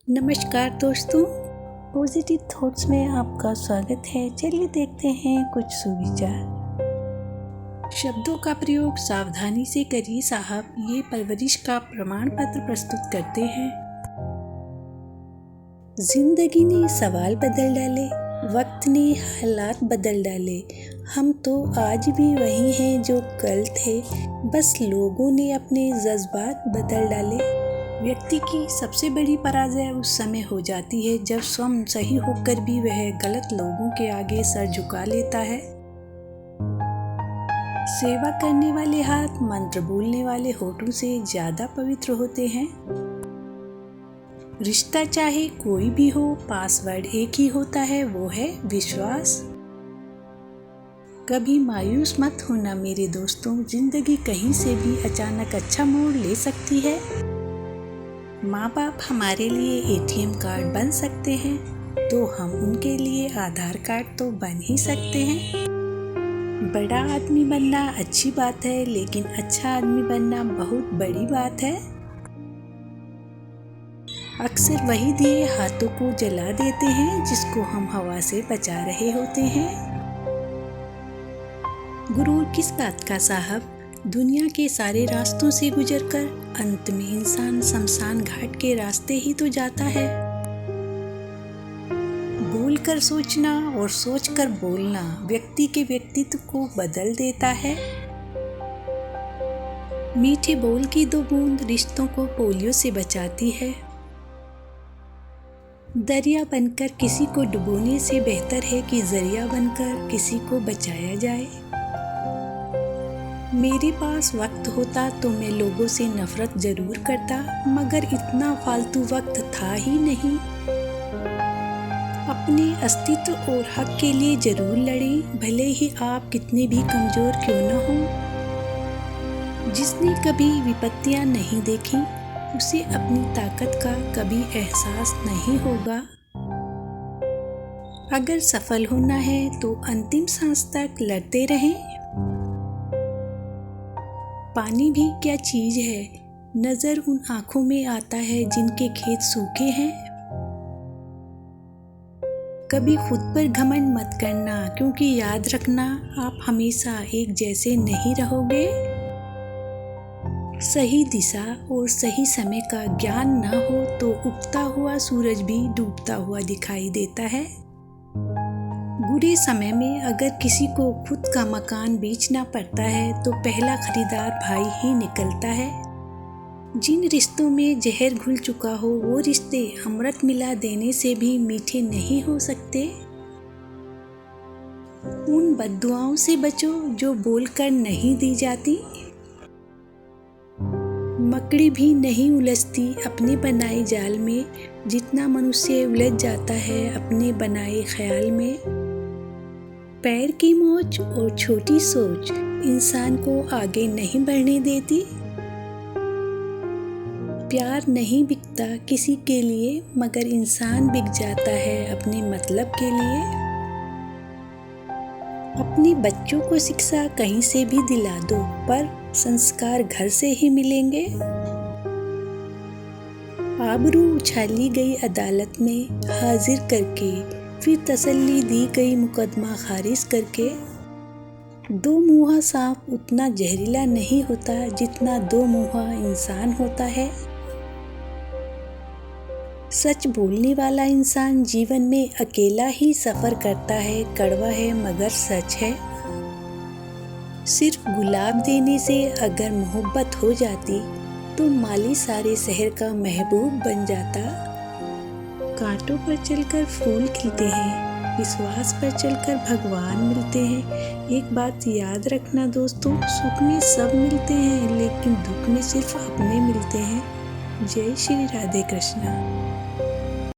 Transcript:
नमस्कार दोस्तों, positive thoughts में आपका स्वागत है। चलिए देखते हैं कुछ सुविचार। शब्दों का प्रयोग सावधानी से करिए साहब, ये परवरिश का प्रमाण पत्र प्रस्तुत करते हैं। जिंदगी ने सवाल बदल डाले, वक्त ने हालात बदल डाले। हम तो आज भी वही हैं जो कल थे, बस लोगों ने अपने जज्बात बदल डाले। व्यक्ति की सबसे बड़ी पराजय उस समय हो जाती है जब स्वयं सही होकर भी वह गलत लोगों के आगे सर झुका लेता है। सेवा करने वाले हाथ मंत्र बोलने वाले होठों से ज्यादा पवित्र होते हैं। रिश्ता चाहे कोई भी हो, पासवर्ड एक ही होता है, वो है विश्वास। कभी मायूस मत होना मेरे दोस्तों, जिंदगी कहीं से भी अचानक अच्छा मोड़ ले सकती है। माँ बाप हमारे लिए एटीएम कार्ड बन सकते हैं, तो हम उनके लिए आधार कार्ड तो बन ही सकते हैं। बड़ा आदमी बनना अच्छी बात है, लेकिन अच्छा आदमी बनना बहुत बड़ी बात है। अक्सर वही दिए हाथों को जला देते हैं जिसको हम हवा से बचा रहे होते हैं। गुरूर किस बात का साहब, दुनिया के सारे रास्तों से गुजरकर अंत में इंसान शमशान घाट के रास्ते ही तो जाता है। बोलकर सोचना और सोचकर बोलना व्यक्ति के व्यक्तित्व को बदल देता है। मीठे बोल की दो बूंद रिश्तों को पोलियो से बचाती है। दरिया बनकर किसी को डुबोने से बेहतर है कि जरिया बनकर किसी को बचाया जाए। मेरे पास वक्त होता तो मैं लोगों से नफरत जरूर करता, मगर इतना फालतू वक्त था ही नहीं। अपने अस्तित्व और हक के लिए जरूर लड़ें, भले ही आप कितने भी कमजोर क्यों न हो। जिसने कभी विपत्तियां नहीं देखी, उसे अपनी ताकत का कभी एहसास नहीं होगा। अगर सफल होना है तो अंतिम सांस तक लड़ते रहें। पानी भी क्या चीज है, नजर उन आंखों में आता है जिनके खेत सूखे हैं। कभी खुद पर घमंड मत करना, क्योंकि याद रखना आप हमेशा एक जैसे नहीं रहोगे। सही दिशा और सही समय का ज्ञान ना हो तो उगता हुआ सूरज भी डूबता हुआ दिखाई देता है। बुरे समय में अगर किसी को खुद का मकान बेचना पड़ता है तो पहला खरीदार भाई ही निकलता है। जिन रिश्तों में जहर घुल चुका हो, वो रिश्ते अमृत मिला देने से भी मीठे नहीं हो सकते। उन बद्दुआओं से बचो जो बोलकर नहीं दी जाती। मकड़ी भी नहीं उलझती अपने बनाए जाल में, जितना मनुष्य उलझ जाता है अपने बनाए ख्याल में। पैर की मोच और छोटी सोच इंसान को आगे नहीं बढ़ने देती। प्यार नहीं बिकता किसी के लिए, मगर इंसान बिक जाता है अपने मतलब के लिए। अपने बच्चों को शिक्षा कहीं से भी दिला दो, पर संस्कार घर से ही मिलेंगे। आबरू उछाली गई अदालत में हाजिर करके, फिर तसल्ली दी गई मुकदमा खारिज करके। दो मुँहा सांप उतना जहरीला नहीं होता जितना दो मुँहा इंसान होता है। सच बोलने वाला इंसान जीवन में अकेला ही सफर करता है, कड़वा है मगर सच है। सिर्फ गुलाब देने से अगर मोहब्बत हो जाती तो माली सारे शहर का महबूब बन जाता। कांटों पर चलकर फूल खिलते हैं, विश्वास पर चलकर भगवान मिलते हैं। एक बात याद रखना दोस्तों, सुख में सब मिलते हैं, लेकिन दुख में सिर्फ अपने मिलते हैं। जय श्री राधे कृष्णा।